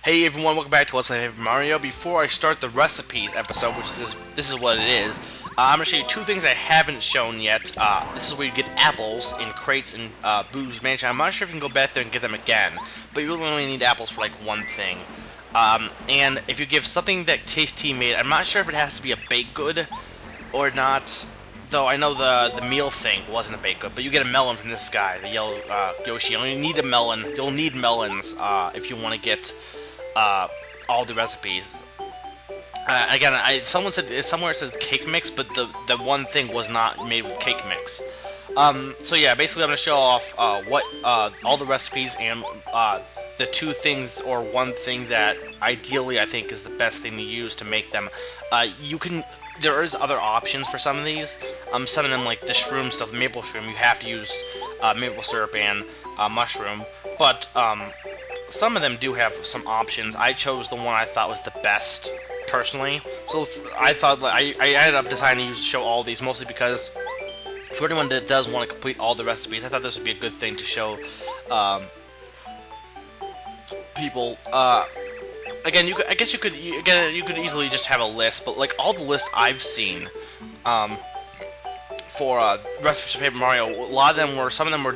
Hey everyone, welcome back to Let's Play Paper Mario. Before I start the recipes episode, which is this is what it is, I'm going to show you two things I haven't shown yet. This is where you get apples in crates in Boo's Mansion. I'm not sure if you can go back there and get them again, but you really only need apples for like one thing. And if you give something that Tasty made, I'm not sure if it has to be a baked good or not. Though I know the meal thing wasn't a baked good, but you get a melon from this guy, the yellow Yoshi. You only need a melon. You'll need melons if you want to get all the recipes. Again, someone said somewhere it says cake mix, but the one thing was not made with cake mix. So yeah, basically I'm gonna show off what all the recipes and the two things or one thing that ideally I think is the best thing to use to make them. There is other options for some of these. Some of them, like the shroom stuff, the maple shroom, you have to use maple syrup and mushroom. But some of them do have some options. I chose the one I thought was the best, personally. So I thought I ended up deciding to show all these, mostly because for anyone that does want to complete all the recipes, I thought this would be a good thing to show people. Again, I guess you could easily just have a list, but like all the lists I've seen for recipes for Paper Mario, some of them were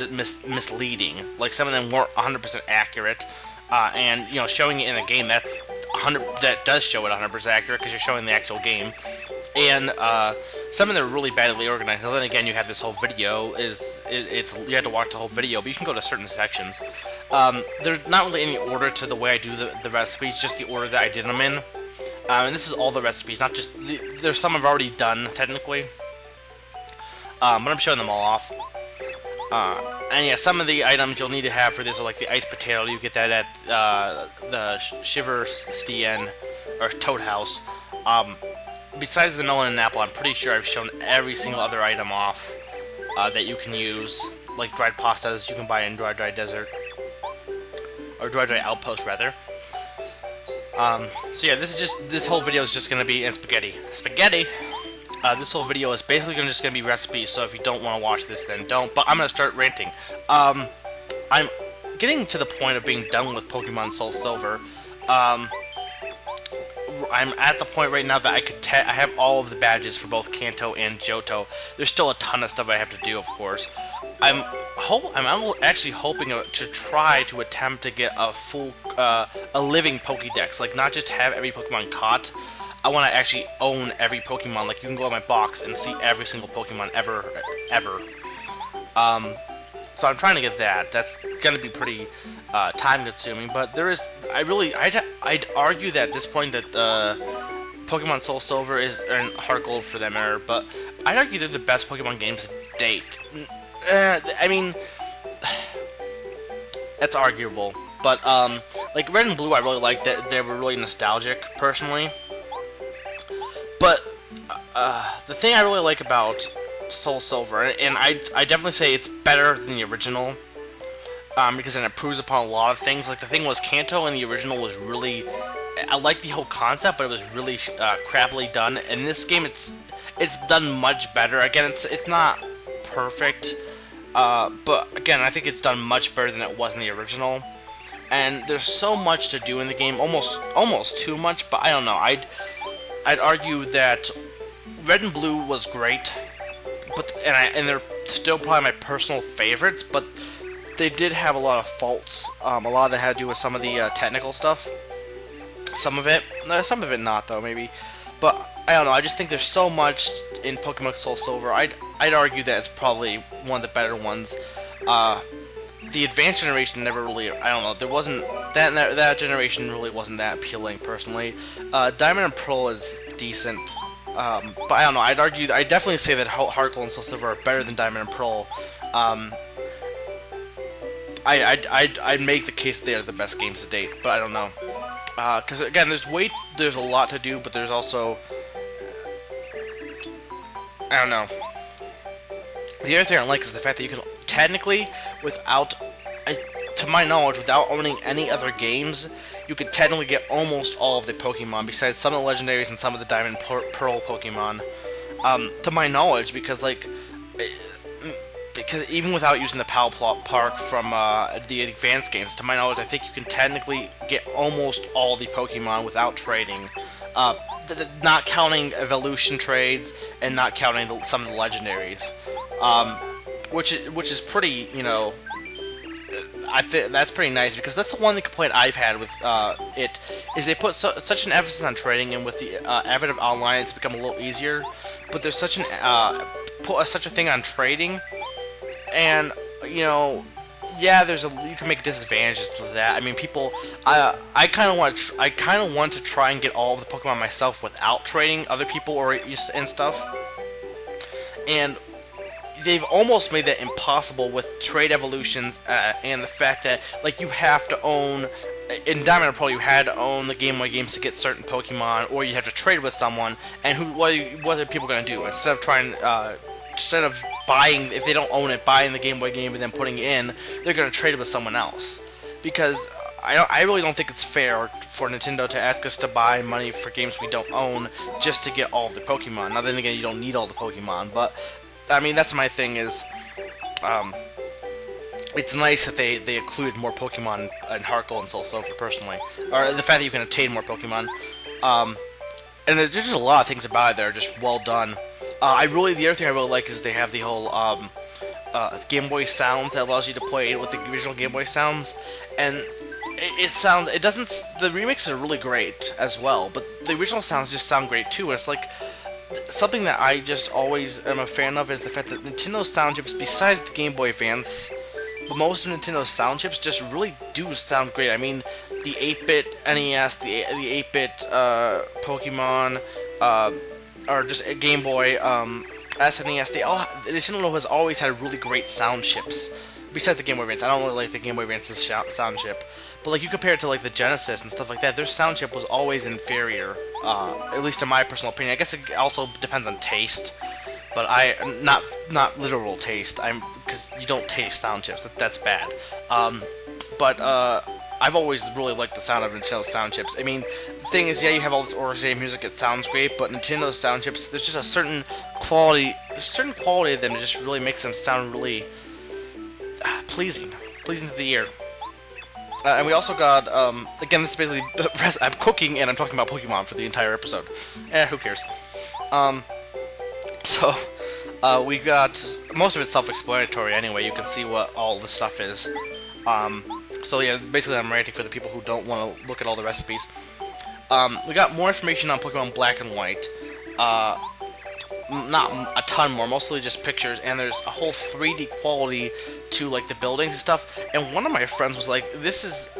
misleading. Like some of them weren't 100% accurate, and you know, showing it in a game that does show it 100% accurate because you're showing the actual game. And some of them are really badly organized. And then again, you have this whole video. You have to watch the whole video, but you can go to certain sections. There's not really any order to the way I do the recipes, just the order that I did them in. And this is all the recipes, not just there's some I've already done technically, but I'm showing them all off. And yeah, some of the items you'll need to have for this are like the iced potato. You get that at the Shiver Stien or Toad House. Besides the melon and apple, I'm pretty sure I've shown every single other item off that you can use, like dried pastas you can buy in Dry Desert, or Dry Outpost rather. So yeah, this whole video is just gonna be in spaghetti. This whole video is basically just gonna be recipes. So if you don't want to watch this, then don't. But I'm gonna start ranting. I'm getting to the point of being done with Pokemon Soul Silver. I'm at the point right now that I have all of the badges for both Kanto and Johto. There's still a ton of stuff I have to do, of course. I'm actually hoping to try to attempt to get a full, a living Pokédex. Like, not just have every Pokemon caught. I want to actually own every Pokemon. Like, you can go in my box and see every single Pokemon ever. So I'm trying to get that. That's gonna be pretty time-consuming, but there is. I'd argue that at this point that Pokemon Soul Silver and Heart Gold for that matter, but I'd argue they're the best Pokemon games to date. I mean, that's arguable, but like Red and Blue, I really liked that they were really nostalgic, personally. But the thing I really like about Soul Silver, and I definitely say it's better than the original, because it improves upon a lot of things. Like, the thing was, Kanto in the original was really, I like the whole concept, but it was really crappily done. In this game, it's done much better. Again, it's not perfect, but again, I think it's done much better than it was in the original. And there's so much to do in the game, almost too much. But I don't know. I'd argue that Red and Blue was great. And they're still probably my personal favorites, but they did have a lot of faults. A lot of that had to do with some of the technical stuff. Some of it not though, maybe. But I don't know. I just think there's so much in Pokemon Soul Silver. I'd argue that it's probably one of the better ones. The Advanced generation never really. I don't know. There wasn't that generation really wasn't that appealing personally. Diamond and Pearl is decent. But I don't know, I'd definitely say that Heart Gold and Soul Silver are better than Diamond and Pearl. I'd make the case they are the best games to date, but I don't know. Because again, there's a lot to do, but there's also, I don't know. The other thing I like is the fact that you can technically, to my knowledge, without owning any other games, you could technically get almost all of the Pokemon, besides some of the legendaries and some of the Diamond Pearl Pokemon. To my knowledge, because like because even without using the PAL Park from the advanced games, to my knowledge, I think you can technically get almost all the Pokemon without trading. Not counting evolution trades and not counting some of the legendaries, which is pretty, you know, I think that's pretty nice, because that's the one complaint I've had with it, is they put such an emphasis on trading, and with the advent of online, it's become a little easier. But there's such such a thing on trading, and you know, yeah, you can make disadvantages to that. I mean, people, I kind of want to try and get all of the Pokemon myself without trading other people and stuff, and they've almost made that impossible with trade evolutions, and the fact that, like, you have to own, in Diamond Pearl, you had to own the Game Boy games to get certain Pokemon, or you have to trade with someone, and what are people going to do? Instead of buying, if they don't own it, buying the Game Boy game and then putting it in, they're going to trade it with someone else. Because I really don't think it's fair for Nintendo to ask us to buy money for games we don't own just to get all of the Pokemon. Now then again, you don't need all the Pokemon, but I mean, that's my thing is, it's nice that they included more Pokemon in Heart Gold and Soul Silver, personally. Or the fact that you can obtain more Pokemon. And there's just a lot of things about it that are just well done. The other thing I really like is they have the whole, Game Boy sounds that allows you to play it with the original Game Boy sounds. And the remixes are really great as well, but the original sounds just sound great too. And it's like, something that I just always am a fan of is the fact that Nintendo's sound chips, besides the Game Boy Advance, but most of Nintendo's sound chips just really do sound great. I mean, the 8-bit NES, the 8-bit Pokemon, or just Game Boy, SNES, Nintendo has always had really great sound chips. Besides the Game Boy Advance, I don't really like the Game Boy Advance's sound chip, but like you compare it to like the Genesis and stuff like that, their sound chip was always inferior, at least in my personal opinion. I guess it also depends on taste, but not literal taste. Because you don't taste sound chips. That's bad. I've always really liked the sound of Nintendo's sound chips. I mean, the thing is, yeah, you have all this orchestrated music, it sounds great, but Nintendo's sound chips, there's just a certain quality of them that just really makes them sound really pleasing to the ear. And we also got, again, this is basically the rest. I'm cooking and I'm talking about Pokemon for the entire episode. Who cares? We got, most of it's self-explanatory anyway, you can see what all the stuff is. So yeah, basically I'm ranting for the people who don't want to look at all the recipes. We got more information on Pokemon Black and White. Not a ton more, mostly just pictures, and there's a whole 3D quality to like the buildings and stuff. And one of my friends was like, this is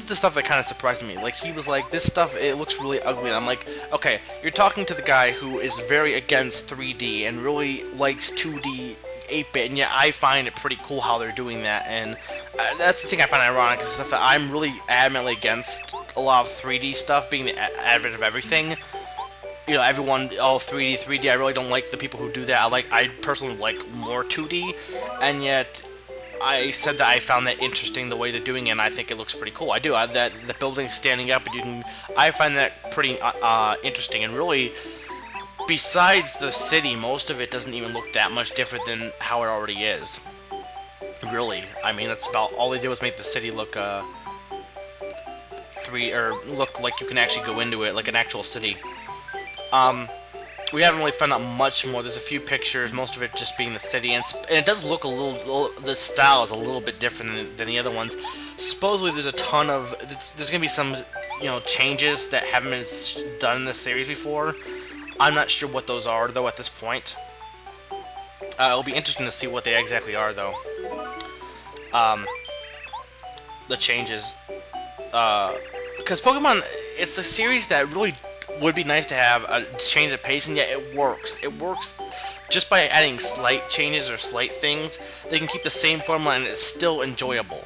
the stuff that kind of surprised me. Like, he was like, this stuff, it looks really ugly. And I'm like, okay, you're talking to the guy who is very against 3D and really likes 2D 8-bit, and yet I find it pretty cool how they're doing that. And that's the thing I find ironic, is the stuff that I'm really adamantly against a lot of 3D stuff being the advent of everything. You know, everyone, 3D, I really don't like the people who do that. I personally like more 2D, and yet I said that I found that interesting the way they're doing it, and I think it looks pretty cool. I do. The building's standing up, and I find that pretty interesting, and really, besides the city, most of it doesn't even look that much different than how it already is. Really. I mean, that's about all they did was make the city look, look like you can actually go into it, like an actual city. We haven't really found out much more. There's a few pictures, most of it just being the city, and it does look a little, the style is a little bit different than the other ones. Supposedly there's a ton of, there's going to be some, you know, changes that haven't been done in this series before. I'm not sure what those are, though, at this point. It'll be interesting to see what they exactly are, though. The changes. Because Pokemon, it's a series that really would be nice to have a change of pace, and yet it works. It works just by adding slight changes or slight things. They can keep the same formula, and it's still enjoyable.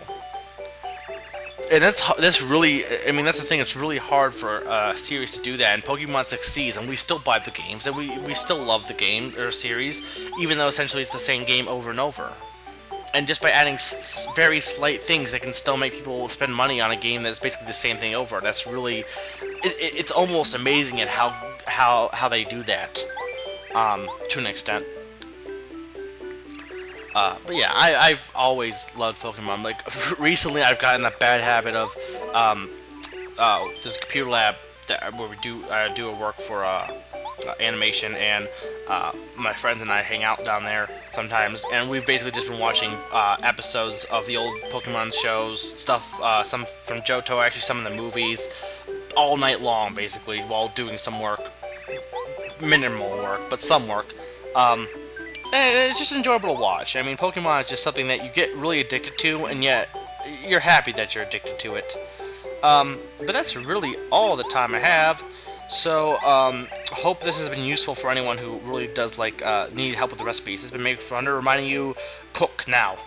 And that's really, I mean, that's the thing. It's really hard for a series to do that, and Pokemon succeeds, and we still buy the games, and we still love the game or series, even though essentially it's the same game over and over. And just by adding very slight things, they can still make people spend money on a game that's basically the same thing over. That's really, it's almost amazing at how they do that, to an extent. But yeah, I've always loved Pokemon. Like, recently I've gotten a bad habit of, this computer lab where we do a work for animation, and my friends and I hang out down there sometimes, and we've basically just been watching episodes of the old Pokemon shows, stuff, some from Johto, actually some of the movies, all night long, basically, while doing some work. Minimal work, but some work. And it's just enjoyable to watch. I mean, Pokemon is just something that you get really addicted to, and yet you're happy that you're addicted to it. But that's really all the time I have. So, hope this has been useful for anyone who really does, like, need help with the recipes. It's been Maker Thunder reminding you, cook now.